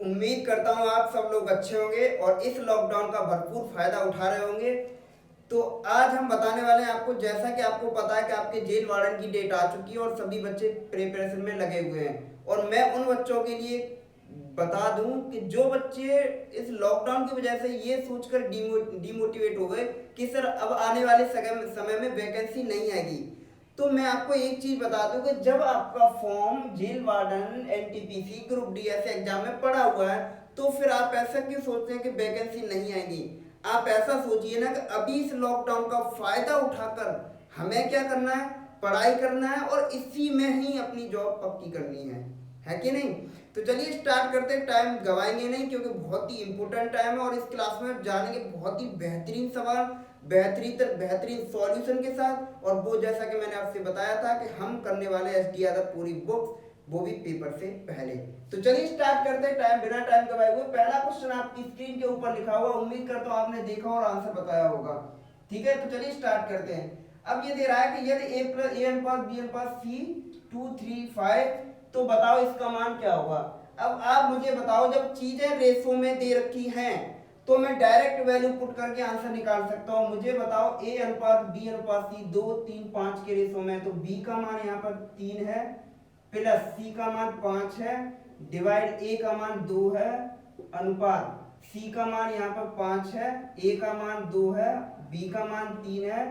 उम्मीद करता हूँ आप सब लोग अच्छे होंगे और इस लॉकडाउन का भरपूर फायदा उठा रहे होंगे। तो आज हम बताने वाले हैं आपको, जैसा कि आपको पता है कि आपके जेल वार्डन की डेट आ चुकी है और सभी बच्चे प्रिपरेशन में लगे हुए हैं। और मैं उन बच्चों के लिए बता दूं कि जो बच्चे इस लॉकडाउन की वजह से ये सोचकर डिमोटिवेट हो गए कि सर अब आने वाले समय में वैकेंसी नहीं आएगी, तो मैं आपको एक चीज बता दूं कि जब आपका form jail warden NTPC group D ऐसे एग्जाम में पड़ा हुआ है, तो फिर आप ऐसा क्यों सोचते हैं कि वैकेंसी नहीं आएगी। आप ऐसा सोचिए ना कि अभी इस लॉकडाउन का फायदा उठाकर हमें क्या करना है, पढ़ाई करना है और इसी में ही अपनी जॉब पक्की करनी है कि नहीं। तो चलिए स्टार्ट करते हैं, टाइम गवाएंगे नहीं क्योंकि बहुत ही इंपॉर्टेंट टाइम है और इस क्लास में जानेंगे बहुत ही बेहतरीन सवाल, बेहतरीन सॉल्यूशन के साथ। और वो जैसा कि मैंने आपसे बताया था कि हम करने वाले एसडी यादव पूरी बुक्स, वो भी पेपर से पहले। तो चलिए स्टार्ट करते हैं टाइम बिना टाइम गवाए हुए। पहला क्वेश्चन आपकी स्क्रीन के ऊपर लिखा हुआ, उम्मीद करता हूं आपने देखा और आंसर बताया होगा। ठीक है, तो चलिए स्टार्ट करते हैं। अब ये दे रहा है कि यदि ए अनुपात बी अनुपात सी 2 3 5, तो बताओ इसका मान क्या होगा। अब आप मुझे बताओ, जब चीजें रेशो में दे रखी हैं तो मैं डायरेक्ट वैल्यू पुट करके आंसर निकाल सकता हूं। मुझे बताओ ए अनुपात बी अनुपात सी 2 3 5 के रेशो में, तो बी का मान यहाँ पर 3 है प्लस सी का मान 5 है डिवाइड ए का मान 2 है अनुपात सी का मान यहाँ पर 5 है, ए का मान 2 है, बी का मान 3 है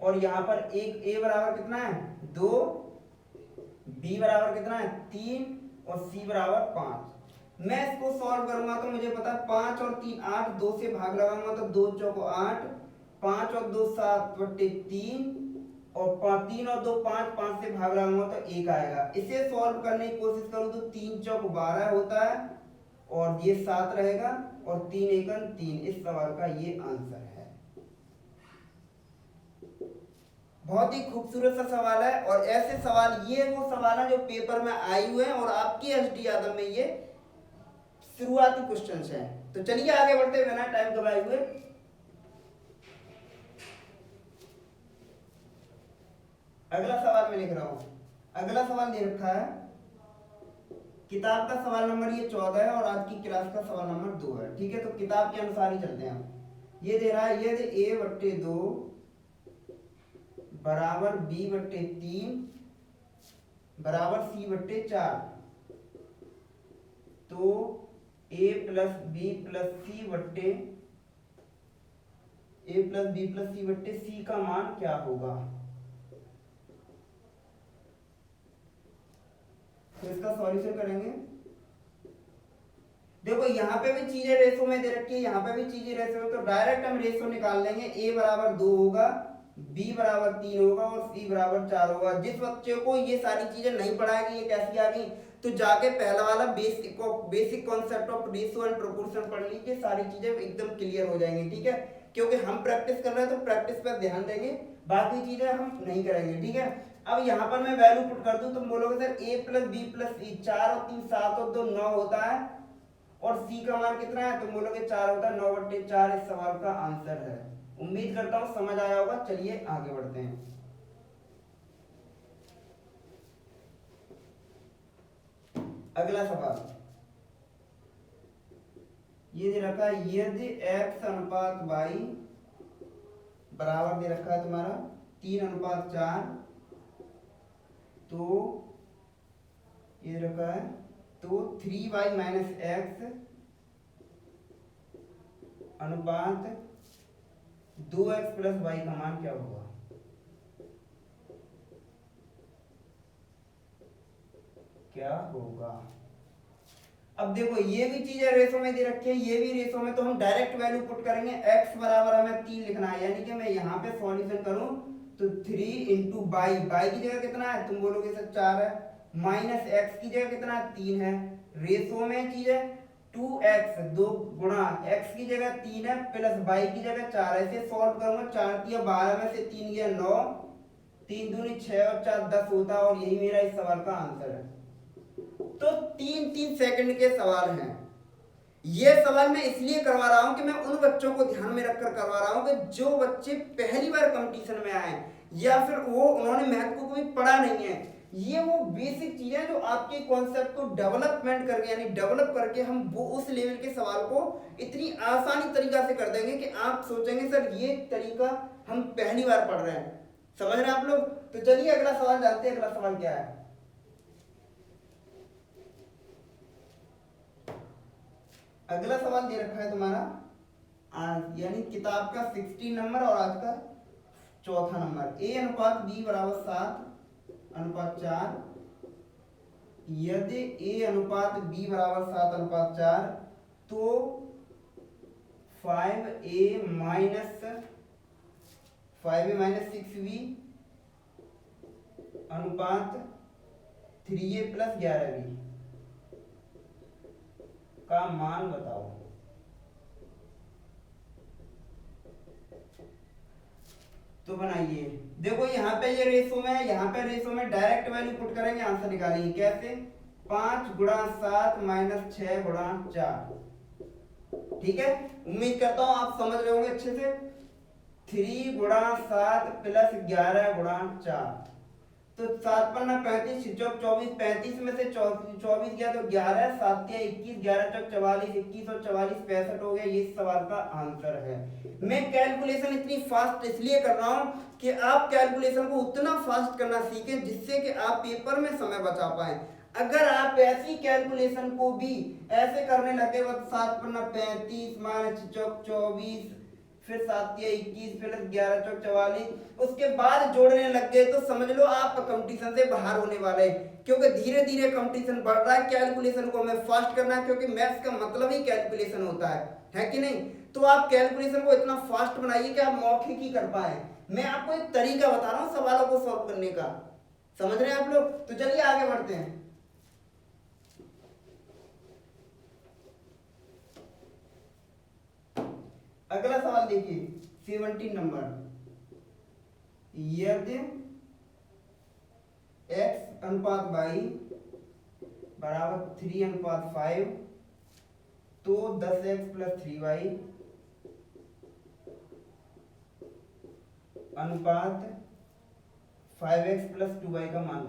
और यहाँ पर एक ए बराबर कितना है 2, बी बराबर कितना है 3 और सी बराबर 5। मैं इसको सॉल्व करूंगा तो मुझे पता है 5 और 3 8, 2 से भाग लगाऊंगा तो 2 चौको 8, 5 और 2 7/3 और 3 और 2 5, 5 से भाग लगाऊंगा तो 1 आएगा। इसे सॉल्व करने की कोशिश करूं तो 3 चौक 12 होता है और ये 7 रहेगा और 3 एकन 3। इस सवाल का ये आंसर है। बहुत ही खूबसूरत सा सवाल है और ऐसे सवाल, ये वो सवाल है जो पेपर में आए हुए हैं और आपकी एसडी यादव में ये शुरुआती क्वेश्चंस हैं। तो चलिए आगे बढ़ते बिना टाइम गवाए हुए। अगला सवाल मैं लिख रहा हूं। अगला सवाल दे रखा है, किताब का सवाल नंबर ये 14 है और आज की क्लास का सवाल नंबर 2 है। ठीक है, तो किताब के अनुसार ही चलते हैं हम। ये दे रहा है यदि a/2 बराबर b/3 बराबर c/4, तो a प्लस बी प्लस सी का मान क्या होगा। तो इसका सॉल्यूशन करेंगे। देखो यहाँ पे भी चीजें रेशो में दे रखी है, यहाँ पे भी चीजें रेशो में, तो डायरेक्ट हम रेशो निकाल लेंगे। a बराबर 2 होगा, b बराबर 3 होगा और c बराबर 4 होगा। जिस बच्चे को ये सारी चीजें नहीं पढ़ाएगी, ये कैसी आ गई, तो जाके पहला वाला basic concept of ratio and proportion पढ़ लीजिए, सारी चीजें एकदम क्लियर हो जाएंगी। ठीक है, क्योंकि हम प्रैक्टिस कर रहे हैं तो प्रैक्टिस पर ध्यान देंगे, बाकी चीजें हम नहीं करेंगे। ठीक है, अब यहाँ पर मैं वैल्यू पुट कर दूं तो बोलोगे sir a plus B plus C 4 और 3 7 और 2 9 होता है और c का मान कितना है, तो बोलोगे 4 होता है। 9/4 इस सवाल का आंसर है। उम्मीद करता हूं समझ आया होगा। चलिए आगे बढ़ते हैं। अगला सवाल ये दे रखा है, यदि x अनुपात y बराबर दे रखा है तुम्हारा 3:4, तो ये रखा है तो 3y माइनस x अनुपात 2x प्लस y का मान क्या होगा। क्या होगा, अब देखो ये भी चीजें रेशो में दे रखी है, ये भी रेशो में, तो हम डायरेक्ट वैल्यू पुट करेंगे। x बराबर हमें 3 लिखना है, यानी कि मैं यहाँ पे सॉल्यूशन करूं तो 3 इंटू बाई की जगह कितना है, तुम बोलोगे सर 4 है, माइनस x की जगह कितना है 3 है, रेशो में चीज है 2x 2 गुणा x की जगह 3 है प्लस y की जगह 4 है। इसे सॉल्व करूंगा, 4 3 12 में से 3 गया 9, 3 दूनी 6 और 4 10 होता है और यही मेरा इस सवाल का आंसर है। तो 3 सेकंड के सवाल हैं। ये सवाल मैं इसलिए करवा रहा हूं कि मैं उन बच्चों को ध्यान में रखकर करवा रहा हूं कि जो बच्चे पहली बार कंपटीशन में आए या फिर वो उन्होंने मैथ को कभी पढ़ा नहीं है, ये वो बेसिक चीजें जो आपके कॉन्सेप्ट को डेवलपमेंट करके यानी डेवलप करके हम वो उस लेवल के सवाल को इतनी आसानी तरीका से कर देंगे कि आप सोचेंगे सर ये तरीका हम पहली बार पढ़ रहे हैं। समझ रहे हैं आप लोग? तो चलिए अगला सवाल जानते हैं। अगला सवाल क्या है? अगला सवाल दे रखा है तुम्हारा आज यानी किताब का 16 नंबर और आज का चौथा नंबर। ए अनुपात बी बराबर 7:4। यदि ए अनुपात बी बराबर 7:4 तो 5a माइनस 6b अनुपात 3a प्लस 11b का मान बताओ। तो बनाइए। देखो यहाँ पे ये रेशो में, यहाँ पे रेशो में डायरेक्ट वैल्यू पुट करेंगे, आंसर निकालेंगे। कैसे? 5 गुणा 7 माइनस 6 गुणा 4। ठीक है, उम्मीद करता हूं आप समझ रहे होंगे अच्छे से। 3 गुणा 7 प्लस 11 गुणा 4 तो 7 पन्ना 35, 24, 35 में से 24 गया तो 11, 7 या 21, 11 चौक 44, 21 और 44 65 हो गया। ये सवाल का आंसर है। मैं कैलकुलेशन इतनी फास्ट इसलिए कर रहा हूं कि आप कैलकुलेशन को उतना फास्ट करना सीखें जिससे कि आप पेपर में समय बचा पाए। अगर आप ऐसी कैलकुलेशन को भी ऐसे करने लगे वक्त 7 पन्ना 35 माइनस 24 फिर 7 या 21 फिर 11 चौक 44 उसके बाद जोड़ने लग गए तो समझ लो आप कंपटीशन से बाहर होने वाले हैं। क्योंकि धीरे धीरे कंपटीशन बढ़ रहा है, कैलकुलेशन को हमें फास्ट करना है क्योंकि मैथ्स का मतलब ही कैलकुलेशन होता है कि नहीं? तो आप कैलकुलेशन को इतना फास्ट बनाइए कि आप मौखिक ही कर पाए। मैं आपको एक तरीका बता रहा हूं सवालों को सॉल्व करने का। समझ रहे हैं आप लोग? तो चलिए आगे बढ़ते हैं। अगला सवाल देखिए 17 नंबर। यदि x अनुपात y बराबर 3:5 तो 10x प्लस 3y अनुपात 5x प्लस 2y का मान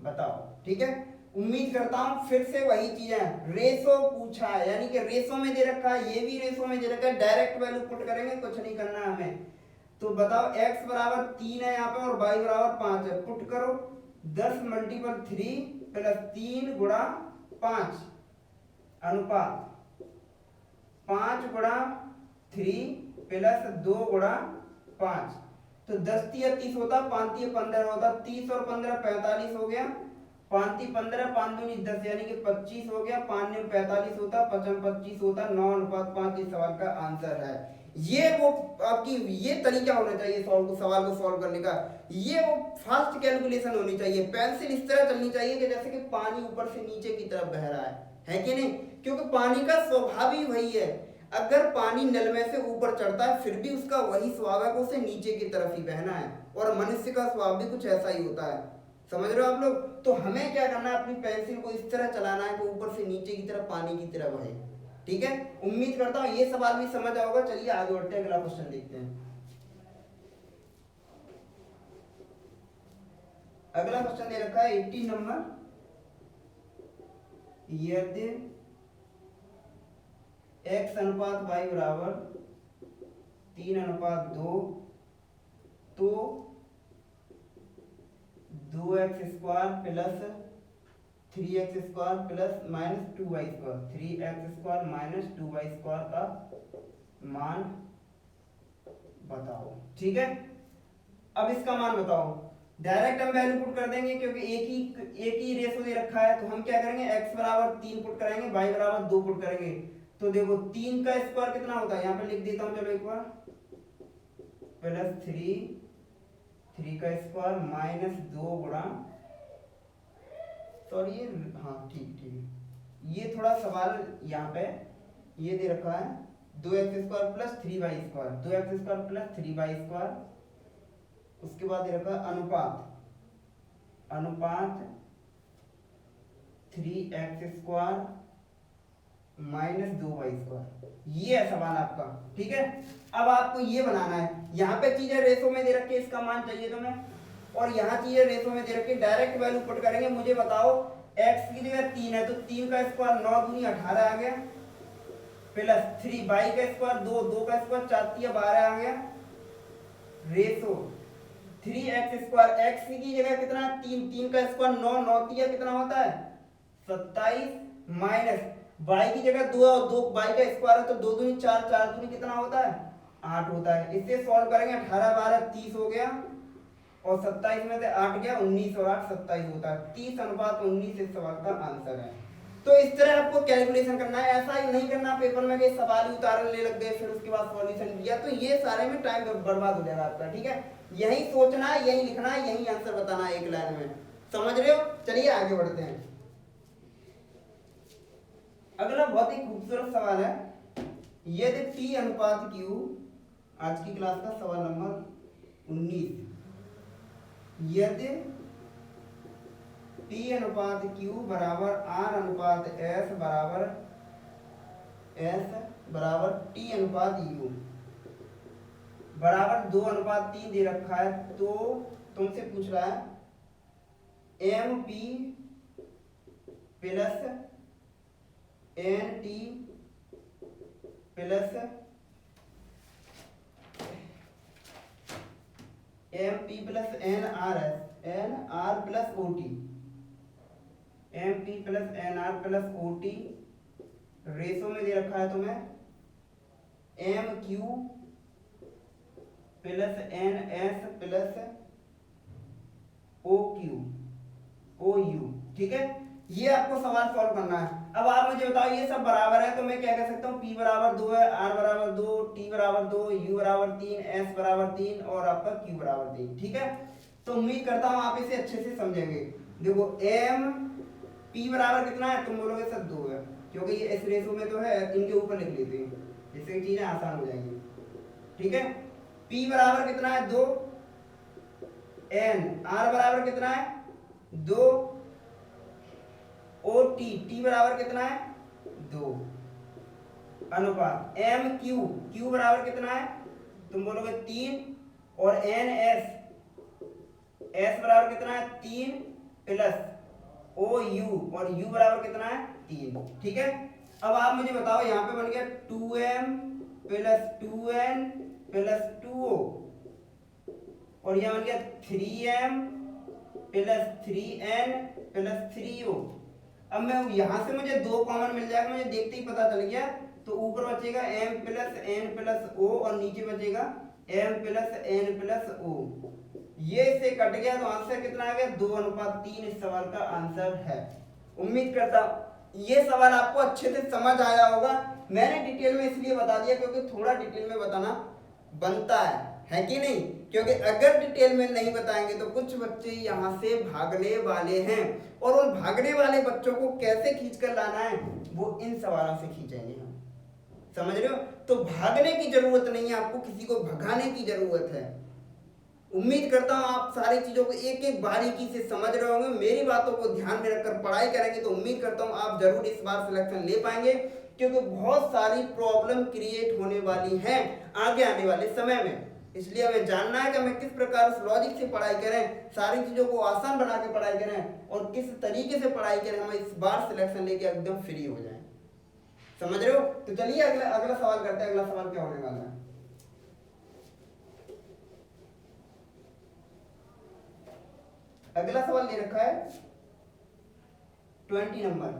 बताओ। ठीक है, उम्मीद करता हूं फिर से वही चीजें। रेशो पूछा है यानी कि रेशो में दे रखा है, ये भी रेशो में दे रखा है। डायरेक्ट वैल्यू पुट करेंगे, कुछ नहीं करना है हमें। तो बताओ x बराबर 3 है यहाँ पे और y बराबर 5 है। पुट करो 10 मल्टीपल 3 प्लस 3 गुणा 5 अनुपात 5 गुणा 3 प्लस 2 गुणा 5 तो 10 3 30 होता, 5 3 15 होता, 30 और 15 45 हो गया। 5 3 15, 5 2 10 यानी कि 25 हो गया। 5 9 45 होता, 5 25 होता, 9:5 इस सवाल का आंसर है। ये वो आपकी ये तरीका होना चाहिए सवाल को सॉल्व करने का। ये वो फास्ट कैलकुलेशन होनी चाहिए। पेंसिल इस तरह चलनी चाहिए कि जैसे कि पानी ऊपर से नीचे की तरफ बह रहा है कि नहीं? क्योंकि पानी का स्वभाव ही वही है। अगर पानी नल में से ऊपर चढ़ता है फिर भी उसका वही स्वभाव है कि उसे नीचे की तरफ ही बहना है, और मनुष्य का स्वभाव भी कुछ ऐसा ही होता है। समझ रहे हो आप लोग? तो हमें क्या करना है, अपनी पेंसिल को इस तरह चलाना है कि ऊपर से नीचे की तरफ पानी की तरफ बहे। ठीक है, उम्मीद करता हूं ये सवाल भी समझ आओगे। चलिए आगे बढ़ते हैं, अगला क्वेश्चन देखते हैं। अगला क्वेश्चन दे रखा है 18 नंबर। यदि x अनुपात y बराबर 3:2 तो 2x square plus 3x square plus minus 2y square 3x square minus 2y square का मान बताओ। ठीक है, अब इसका मान बताओ। डायरेक्ट हम वैल्यू पुट कर देंगे क्योंकि एक ही रेशो दे रखा है। तो हम क्या करेंगे, x बराबर 3 पुट करेंगे, y बराबर 2 पुट करेंगे। तो देखो 3 का स्क्वायर कितना होता है, यहाँ पे लिख देता हूं चलो एक बार, प्लस 3 का स्क्वायर माइनस 2 गुणा, सॉरी हाँ ठीक ये थोड़ा सवाल यहाँ पे ये दे रखा है 2x square plus 3y square, 2x square plus 3y square, उसके बाद दे रखा है अनुपात 3x स्क्वायर -2y²। ये है सवाल आपका, ठीक है। अब आपको ये बनाना है, यहाँ पे चीजें रेशो में दे रखी है, इसका मान चाहिए तुम्हें, और यहाँ चीजें रेशो में दे रखी है, डायरेक्ट वैल्यू पुट करेंगे। मुझे बताओ x की जगह 3 है तो 3 का स्क्वायर 9 दूनी 18 आ गया, प्लस 3 y का स्क्वायर 2, 2 का स्क्वायर 4 3 12 आ गया, रेशो 3x²। x की जगह कितना, 3, 3 का स्क्वायर 9, 9 3 कितना होता है 27, माइनस y की जगह 2 और 2 y का स्क्वायर है तो 2 दूनी 4, 4 दूनी कितना होता है 8 होता है। इसे सॉल्व करेंगे, 18 12 30 हो गया, और 27 में से 8 गया, 19 और 8 27 होता है। 30:19 इस सवाल का आंसर है। तो इस तरह आपको कैलकुलेशन करना है, ऐसा ही नहीं करना पेपर में कि सवाल ही उतारने लग गए फिर उसके बाद सॉल्यूशन दिया, तो ये सारे में टाइम बर्बाद हो जाएगा आपका, ठीक है। यही सोचना है, यही लिखना है, यही आंसर बताना है एक लाइन में, समझ रहे हो। चलिए आगे बढ़ते हैं। अगला बहुत ही खूबसूरत सवाल है, यदि P/Q, आज की क्लास का सवाल नंबर 19, यदि P/Q बराबर R/S बराबर T/U बराबर 2:3 दे रखा है, तो तुमसे पूछ रहा है MP plus NT plus MP plus NR plus OT, MP plus NR plus OT ratio में दे रखा है तुम्हें MQ plus NS plus OU, ठीक है। ये आपको सवाल सॉल्व करना है। अब आप मुझे बताओ, ये सब बराबर है तो मैं क्या कह सकता हूँ, P बराबर 2 है, R बराबर 2, T बराबर 2, U बराबर 3, S बराबर 3 और आपका Q बराबर 3, ठीक है। तो उम्मीद करता हूँ आप इसे अच्छे से समझेंगे। देखो M P बराबर कितना है, तुम बोलोगे सर 2 है, क्योंकि ये इस रेशो में तो है, इनके ऊपर लिख लेते हैं, जिससे चीजें आसान हो जाएंगी, ठीक है। P बराबर कितना है 2, N R बराबर कितना है 2, OT T बराबर कितना है 2, अनुपात Q बराबर कितना है, तुम बोलोगे 3, और NS बराबर कितना है 3 प्लस OU, और U बराबर कितना है 3, ठीक है। अब आप मुझे बताओ, यहाँ पे बन गया 2M plus 2N plus 2O, और यहाँ बन गया 3M plus 3N plus 3O। अब मैं यहाँ से मुझे 2 कॉमन मिल जाएगा, मुझे देखते ही पता चल गया, तो ऊपर बचेगा M plus N plus O, और नीचे बचेगा M plus N plus O। ये से कट गया तो आंसर कितना आ गया 2:3 इस सवाल का आंसर है। उम्मीद करता हूं ये सवाल आपको अच्छे से समझ आया होगा। मैंने डिटेल में इसलिए बता दिया क्योंकि थोड़ा डिटेल में बताना बनता है कि नहीं, क्योंकि अगर डिटेल में नहीं बताएंगे तो कुछ बच्चे यहाँ से भागने वाले हैं, और उन भागने वाले बच्चों को कैसे खींच कर लाना है वो इन सवालों से खींचेंगे हम, समझ रहे हो। तो भागने की जरूरत नहीं है, आपको किसी को भगाने की जरूरत है। उम्मीद करता हूं आप सारी चीजों को एक एक बारीकी से समझ रहे होंगे। मेरी बातों को ध्यान में रखकर पढ़ाई करेंगे तो उम्मीद करता हूं आप जरूर इस बार सिलेक्शन ले पाएंगे, क्योंकि बहुत सारी प्रॉब्लम क्रिएट होने वाली हैं आगे आने वाले समय में। इसलिए हमें जानना है कि हमें किस प्रकार से लॉजिक से पढ़ाई करें, सारी चीजों को आसान बना के पढ़ाई करें, और किस तरीके से पढ़ाई करें हम इस बार सिलेक्शन लेके एकदम फ्री हो जाएं। समझ रहे हो। तो चलिए अगला सवाल करते हैं। अगला सवाल क्या होने वाला है, अगला सवाल ले रखा है 20 नंबर,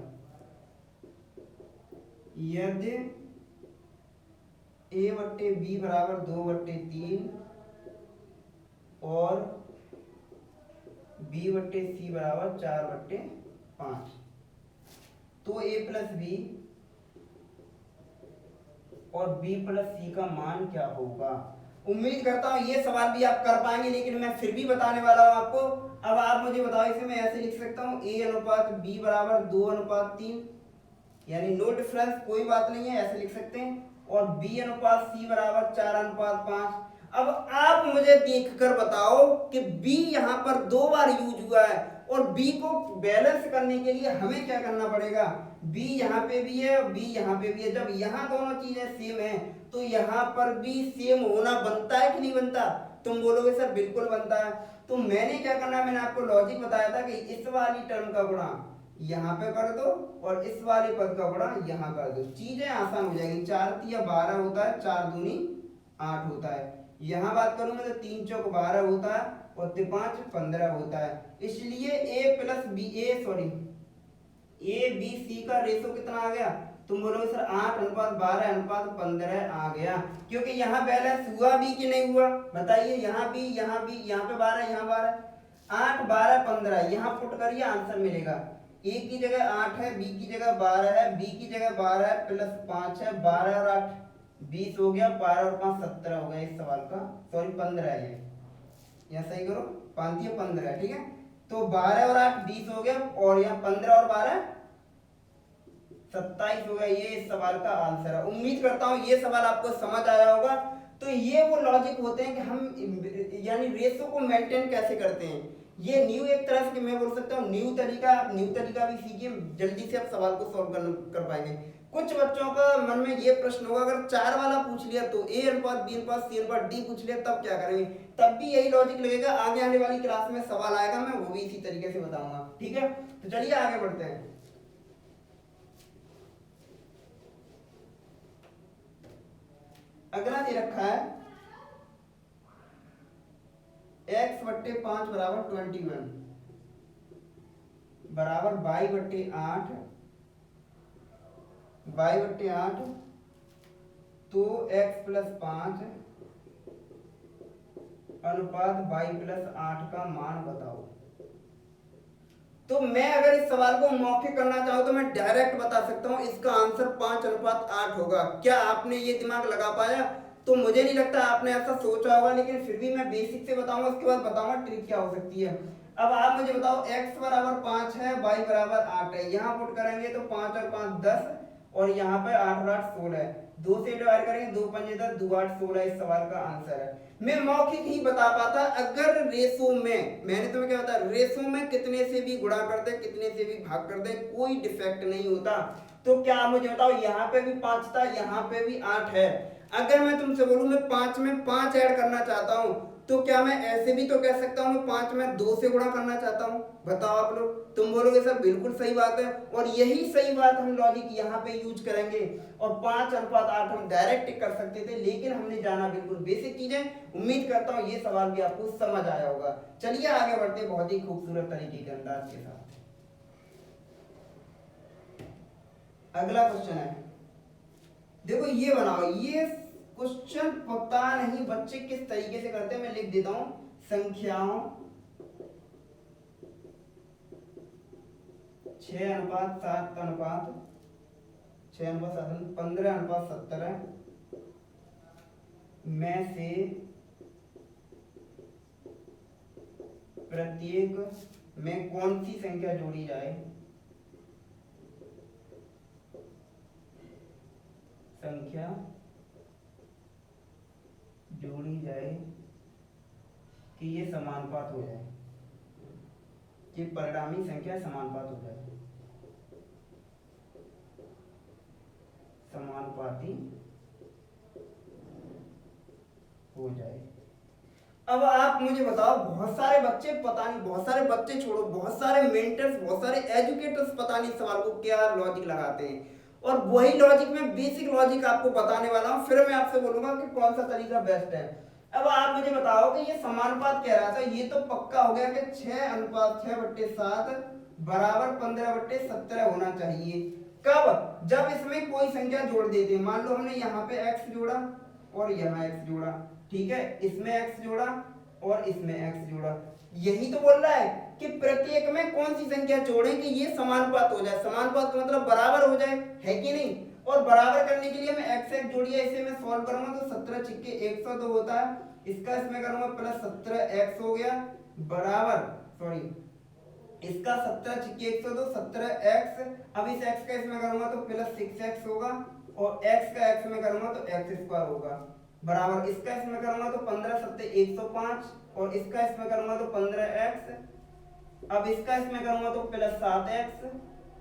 यदि A/B बराबर 2/3 और B/C बराबर 4/5, तो A प्लस बी और B प्लस सी का मान क्या होगा। उम्मीद करता हूं ये सवाल भी आप कर पाएंगे, लेकिन मैं फिर भी बताने वाला हूं आपको। अब आप मुझे बताओ, इसे मैं ऐसे लिख सकता हूं A/B बराबर 2/3, यानी नो डिफरेंस, कोई बात नहीं है, ऐसे लिख सकते हैं, और B/C बराबर 4/5। अब आप मुझे देखकर बताओ कि B यहाँ पर 2 बार यूज हुआ है, और b को बैलेंस करने के लिए हमें क्या करना पड़ेगा, b यहाँ पे भी है और b यहाँ पे भी है। जब यहाँ दोनों चीजें सेम है तो यहाँ पर भी सेम होना बनता है कि नहीं बनता? तुम बोलोगे सर बिल्कुल बनता है। तो मैंने क्या करना है, मैंने आपको लॉजिक बताया था कि इस वाली टर्म का गुणा यहाँ पे कर दो और इस वाले पद का गुणा यहाँ कर दो, चीजें आसान हो जाएगी। 4 तिया 12 होता है, 4 दूनी 8 होता है। यहाँ बात करूंगा तो 3 चौक 12 होता है और 5 15 होता है। इसलिए ए बी सी का रेशो कितना आ गया? तुम बोलोगे सर 8:12:15 आ गया, क्योंकि यहाँ बैलेंस हुआ भी कि नहीं हुआ बताइए। यहाँ भी यहाँ पे 12 यहाँ 12, 8 12 15 यहाँ पुट करिए आंसर मिलेगा। ए की जगह 8 है, बी की जगह 12 है, बी की जगह 12 है प्लस 5 है, 12 और 8 20 हो गया, 12 और 5 17 हो गया। इस सवाल का सॉरी 15 है ये, यहाँ सही करो 5 दिया 15 है, ठीक है। तो 12 और 8 20 हो गया और यहाँ 15 और 12 27 हो गया। ये इस सवाल का आंसर है। उम्मीद करता हूँ ये सवाल आपको समझ आया होगा। तो ये वो लॉजिक होते हैं कि हम यानी रेशो को मेंटेन कैसे करते हैं। ये न्यू एक तरह से मैं बोल सकता हूँ न्यू तरीका भी सीखिए, जल्दी से आप सवाल को सॉल्व कर पाएंगे। कुछ बच्चों का मन में ये प्रश्न होगा अगर 4 वाला पूछ लिया तो ए अनुपात बी अनुपात सी अनुपात डी पूछ लिया तब क्या करेंगे? तब भी यही लॉजिक लगेगा। आगे आने वाली क्लास में सवाल आएगा, मैं वो भी इसी तरीके से बताऊंगा, ठीक है। तो चलिए आगे बढ़ते हैं। अगला दे रखा है x/5 बराबर 21 बराबर y/8 तो x + 5 अनुपात y + 8 का मान बताओ। तो मैं अगर इस सवाल को मौखिक करना चाहूँ तो मैं डायरेक्ट बता सकता हूँ इसका आंसर 5:8 होगा। क्या आपने ये दिमाग लगा पाया? तो मुझे नहीं लगता आपने ऐसा सोचा होगा, लेकिन फिर भी मैं बेसिक से बताऊंगा, उसके बाद बताऊंगा ट्रिक क्या हो सकती है। अब आप मुझे बताओ x बराबर 5 है, y बराबर 8 है, यहाँ पुट करेंगे तो 5 और 5 10 और यहाँ पे 8 और 8 16 है। 2 से डिवाइड करेंगे 2 पंजे 10, 2 8 16 इस सवाल का आंसर है। मैं मौखिक ही बता पाता अगर रेशो में, मैंने तुम्हें क्या बताया, रेशो में कितने से भी गुणा कर दे कितने से भी भाग कर दे कोई डिफेक्ट नहीं होता। तो क्या मुझे बताओ यहाँ पे भी 5 था, यहाँ पे भी 8 है। अगर मैं तुमसे बोलूं मैं 5 में 5 ऐड करना चाहता हूं तो क्या मैं ऐसे भी तो कह सकता हूं मैं 5 में 2 से गुणा करना चाहता हूं? बताओ आप लोग। तुम बोलोगे सर बिल्कुल सही बात है, और यही सही बात हम लॉजिक यहाँ पे यूज करेंगे और 5:8 हम डायरेक्ट कर सकते थे, लेकिन हमने जाना बिल्कुल बेसिक चीजें। उम्मीद करता हूँ ये सवाल भी आपको समझ आया होगा। चलिए आगे बढ़ते बहुत ही खूबसूरत तरीके के अंदाज के साथ। अगला क्वेश्चन है, देखो ये बनाओ। ये क्वेश्चन पता नहीं बच्चे किस तरीके से करते हैं, मैं लिख देता हूं। संख्याओं 6:7 15:17 में से प्रत्येक में कौन सी संख्या जोड़ी जाए? संख्या जोड़ी जाए कि ये समानुपात हो जाए, कि परिणामी संख्या समानुपात हो जाए, समानुपाती हो जाए। अब आप मुझे बताओ, बहुत सारे बच्चे पता नहीं, बहुत सारे बच्चे छोड़ो, बहुत सारे मेंटर्स, बहुत सारे एजुकेटर्स पता नहीं सवाल को क्या लॉजिक लगाते हैं, और वही लॉजिक में बेसिक लॉजिक आपको बताने वाला हूं। फिर मैं आपसे बोलूंगा कि कौन सा तरीका बेस्ट है। अब आप मुझे बताओ कि ये समानुपात कह रहा था, ये तो पक्का हो गया कि 6:6/7 बराबर 15/17 होना चाहिए। कब? जब इसमें कोई संख्या जोड़ देते हैं। मान लो हमने यहाँ पे x जोड़ा और यहाँ x जोड़ा, ठीक है, इसमें x जोड़ा और इसमें x जोड़ा। यही तो बोल रहा है कि प्रत्येक में कौन सी संख्या जोड़ें कि ये समानुपात हो जाए। समानुपात का मतलब बराबर हो जाए, है कि नहीं? और बराबर करने के लिए मैं x जोड़िए, इसे मैं सॉल्व करूंगा तो 17 छिक्के 102 होता है। इसका इसमें करूंगा प्लस 17x हो गया बराबर, सॉरी, इसका 17 छिक्के 102 17x। अब इस x का इसमें करूंगा तो प्लस 6x होगा, और x का x में करूंगा तो x² होगा बराबर, इसका इसमें करूंगा तो 15 7 105, और इसका इसमें करूंगा तो 15x अब इसका इसमें करूंगा तो प्लस 7x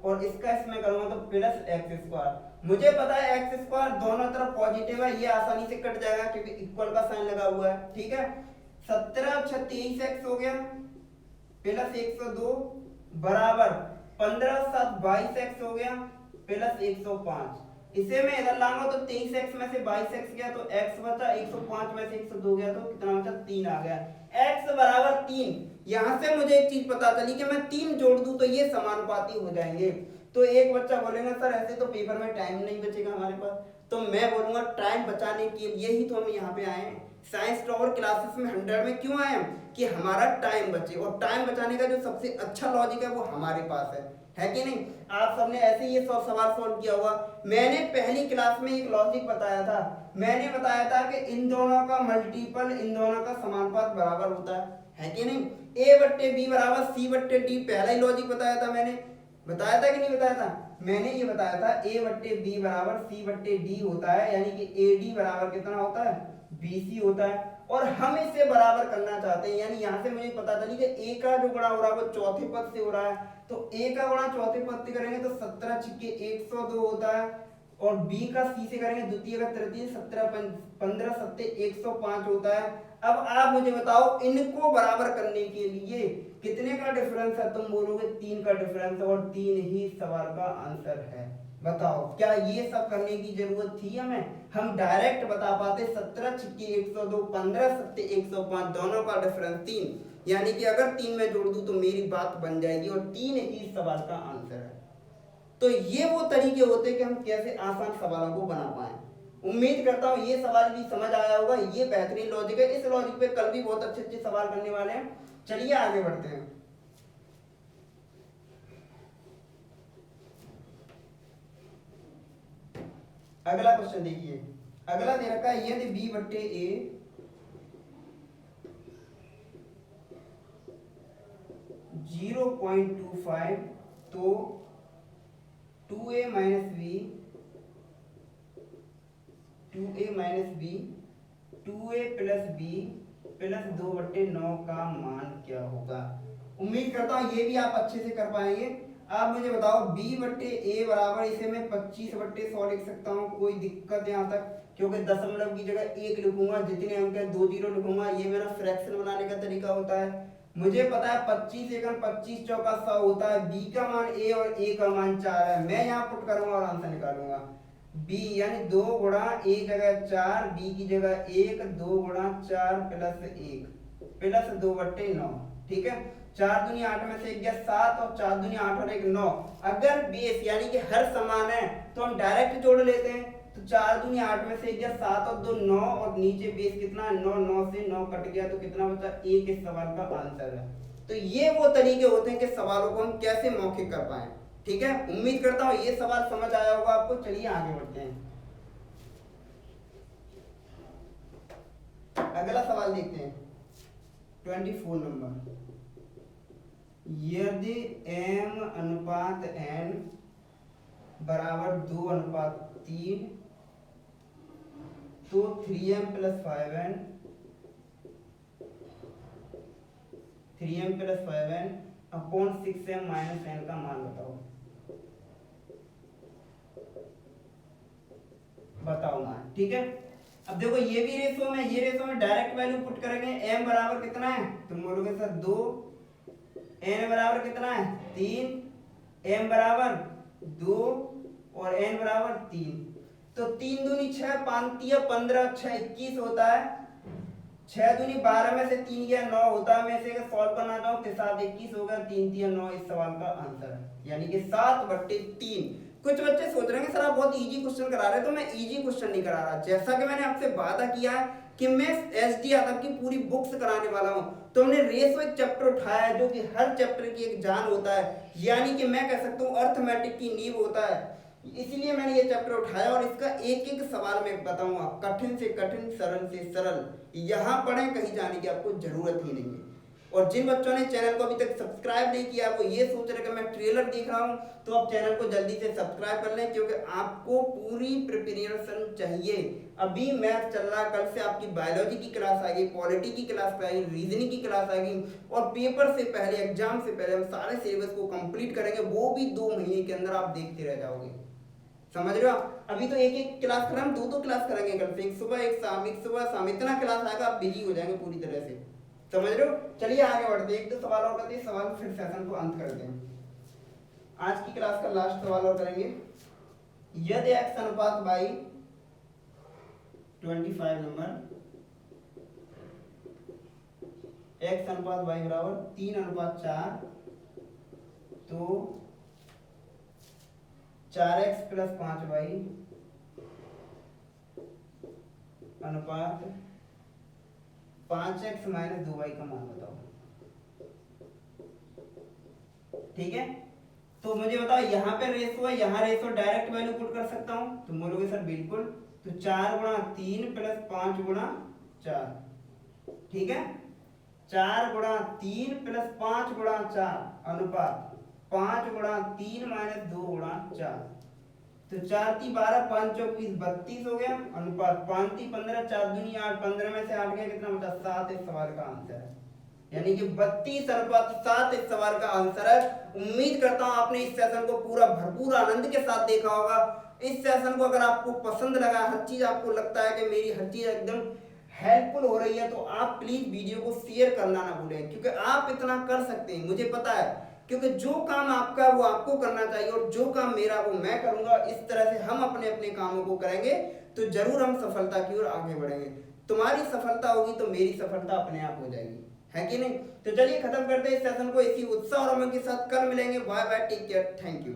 और इसका इसमें करूंगा तो प्लस एक्स स्क्वायर। मुझे पता है एक्स स्क्वायर दोनों तरफ पॉजिटिव है, ये आसानी से कट जाएगा क्योंकि इक्वल का साइन लगा हुआ है। ठीक है, 17 × 23x हो गया प्लस 102 बराबर 15 × 7 22x हो गया प्लस 105। इसे मैं इधर लाऊंगा तो 23x में से 22x गया तो x बचा, 105 में से 102 गया तो कितना बचा, 3 आ गया। x बराबर 3। यहां से मुझे एक चीज पता चली कि मैं 3 जोड़ दूं तो ये समानुपाती हो जाएंगे। तो एक बच्चा बोलेगा सर ऐसे तो पेपर में टाइम नहीं बचेगा हमारे पास, तो मैं बोलूंगा टाइम बचाने के लिए ही तो हम यहाँ पे आए हैं। साइंस टॉवर क्लासेस में 100 में क्यों आए हैं कि हमारा टाइम बचे, और टाइम बचाने का जो सबसे अच्छा लॉजिक है वो हमारे पास है कि नहीं। आप सबने ऐसे ही ये सवाल सॉल्व किया होगा। मैंने पहली क्लास में एक लॉजिक बताया था, मैंने बताया था कि इन दोनों का मल्टीपल इन दोनों का समानुपात बराबर होता है कि नहीं। a/b बराबर c/d पहला ही लॉजिक बताया था मैंने, बताया था कि नहीं बताया था। मैंने ये बताया था a/b बराबर c/d होता है, यानी कि ad बराबर कितना होता है, bc होता है। और हम इसे बराबर करना चाहते हैं, यानी यहाँ से मुझे पता चली कि a का जो गुणा हो रहा है वो चौथे पद से हो रहा है, तो a का गुणा चौथे पद से करेंगे तो 17 छिक्के 102 होता है, और b का c से करेंगे द्वितीय का तृतीय 17 15 सत्ते 105 होता है। अब आप मुझे बताओ इनको बराबर करने के लिए कितने का डिफरेंस है, तुम बोलोगे 3 का डिफरेंस, और 3 ही सवाल का आंसर है। बताओ क्या ये सब करने की जरूरत थी हमें, हम डायरेक्ट बता पाते। 17 छिक्के 102 15 सत्ते 105 दोनों का डिफरेंस 3, यानी कि अगर 3 में जोड़ दूं तो मेरी बात बन जाएगी, और 3 ही सवाल का आंसर है। तो ये वो तरीके होते हैं कि हम कैसे आसान सवालों को बना पाए। उम्मीद करता हूँ ये सवाल भी समझ आया होगा, ये बेहतरीन लॉजिक है। इस लॉजिक पे कल भी बहुत अच्छे अच्छे सवाल करने वाले हैं। चलिए आगे बढ़ते हैं। अगला क्वेश्चन देखिए, अगला दे रखा है यदि b/a 0.25 तो 2a - b 2a + b + 2/9 का मान क्या होगा। उम्मीद करता हूं ये भी आप अच्छे से कर पाएंगे। आप मुझे बताओ b/a बराबर, इसे मैं 25/100 लिख सकता हूँ, कोई दिक्कत यहाँ तक, क्योंकि दशमलव की जगह 1 लिखूंगा, जितने अंक है 2 0 लिखूंगा, ये मेरा फ्रैक्शन बनाने का तरीका होता है। मुझे पता है 25 एकम 25 चौका 100 होता है, b का मान a और a का मान 4 है। मैं यहाँ पुट करूंगा और आंसर निकालूंगा। b यानी 2 गुणा a जगह 4, b की जगह 1, 2 गुणा 4 + 1 प्लस 2/9। ठीक है, 4 दूनी 8 में से 1 गया 7, और 4 दूनी 8 और 1 9। अगर बेस यानी कि हर समान है तो हम डायरेक्ट जोड़ लेते हैं, तो 4 दूनी 8 में से 1 गया 7 और 2 9, और नीचे बेस कितना है 9, 9 से 9 कट गया तो कितना बचा, 1 इस सवाल का आंसर है। तो ये वो तरीके होते हैं कि सवालों को हम कैसे मौखिक कर पाए। ठीक है, उम्मीद करता हूँ ये सवाल समझ आया होगा आपको। चलिए आगे बढ़ते हैं, अगला सवाल देखते हैं 24 नंबर। यदि m/n बराबर 2/3 तो 3m + 5n 3m + 5n / 6m - n का मान बताओ मान। ठीक है, अब देखो ये भी रेशो में, ये रेशो में डायरेक्ट वैल्यू पुट करेंगे। m बराबर कितना है, तुम बोलोगे सर 2, n बराबर कितना है 3, m बराबर 2 और n बराबर 3, तो 3 दूनी 6, 5 तिया 15, 6 21 होता है। 6 दूनी 12 में से 3 गया 9 होता है। मैं इसे सॉल्व करना चाहूँ तो 7 21 होगा, 3 तिया 9 इस सवाल का आंसर है, यानी कि 7/3। कुछ बच्चे सोच रहे हैं सर आप बहुत इजी क्वेश्चन करा रहे हैं, तो मैं इजी क्वेश्चन नहीं करा रहा। जैसा कि मैंने आपसे वादा किया है कि मैं एसडी यादव की पूरी बुक्स कराने वाला हूं, तो हमने रेशो एक चैप्टर उठाया है जो कि हर चैप्टर की एक जान होता है, यानी कि मैं कह सकता हूं अर्थमेटिक की नींव होता है। इसीलिए मैंने ये चैप्टर उठाया और इसका एक एक सवाल मैं बताऊंगा, कठिन से कठिन, सरल से सरल। यहां पढ़ें, कहीं जाने की आपको जरूरत ही नहीं है। और जिन बच्चों ने चैनल को अभी तक सब्सक्राइब नहीं किया, वो ये सोच रहे कि मैं ट्रेलर देख रहा हूँ, तो आप चैनल को जल्दी से सब्सक्राइब कर लें, क्योंकि आपको पूरी प्रिपरेशन चाहिए। अभी मैथ चल रहा है, कल से आपकी बायोलॉजी की क्लास आएगी, पॉलिटी की क्लास आएगी, रीजनिंग की क्लास आएगी, और पेपर से पहले, एग्जाम से पहले हम सारे सिलेबस को कंप्लीट करेंगे, वो भी 2 महीने के अंदर आप देखते रह जाओगे। समझ रहे हो आप? अभी तो एक एक क्लास कर, हम 2 क्लास करेंगे कल से, एक सुबह एक शाम, एक सुबह शाम, इतना क्लास आएगा, आप बिजी हो जाएंगे पूरी तरह से। समझ रहे हो? चलिए आगे बढ़ते हैं, 1-2 सवाल और करते हैं, सवाल फिर सेशन को अंत करते हैं। आज की क्लास का लास्ट सवाल और करेंगे। यदि x अनुपात y 25 नंबर, x अनुपात y बराबर 3:4, तो 4x + 5y अनुपात 5x - 2y का मान बताओ। ठीक है, तो मुझे बताओ, यहाँ पे रेशो है, यहाँ रेशो, डायरेक्ट वैल्यू पुट कर सकता हूँ? तो बोलोगे सर बिल्कुल। तो 4×3 + 5×4, ठीक है, 4×3 + 5×4 अनुपात 5×3 - 2×4, तो 4×3 12, 5×4 32 हो गया, अनुपात 5×3 15, 4×2 8, 15 में से 8 गया, कितना बचा? 7। इस सवाल का आंसर है, यानी कि 32:7 इस सवाल का आंसर है। उम्मीद करता हूं आपने इस सेशन को पूरा भरपूर आनंद के साथ देखा होगा। इस सेशन को अगर आपको पसंद लगा, हर चीज आपको लगता है कि मेरी हर चीज एकदम हेल्पफुल हो रही है, तो आप प्लीज वीडियो को शेयर करना ना भूलें, क्योंकि आप इतना कर सकते हैं, मुझे पता है, क्योंकि जो काम आपका वो आपको करना चाहिए, और जो काम मेरा वो मैं करूंगा। इस तरह से हम अपने अपने कामों को करेंगे तो जरूर हम सफलता की ओर आगे बढ़ेंगे। तुम्हारी सफलता होगी तो मेरी सफलता अपने आप हो जाएगी, है कि नहीं? तो चलिए खत्म करते हैं इस सेशन को इसी उत्साह और उमंग के साथ। कल मिलेंगे। Bye bye, take care, thank you.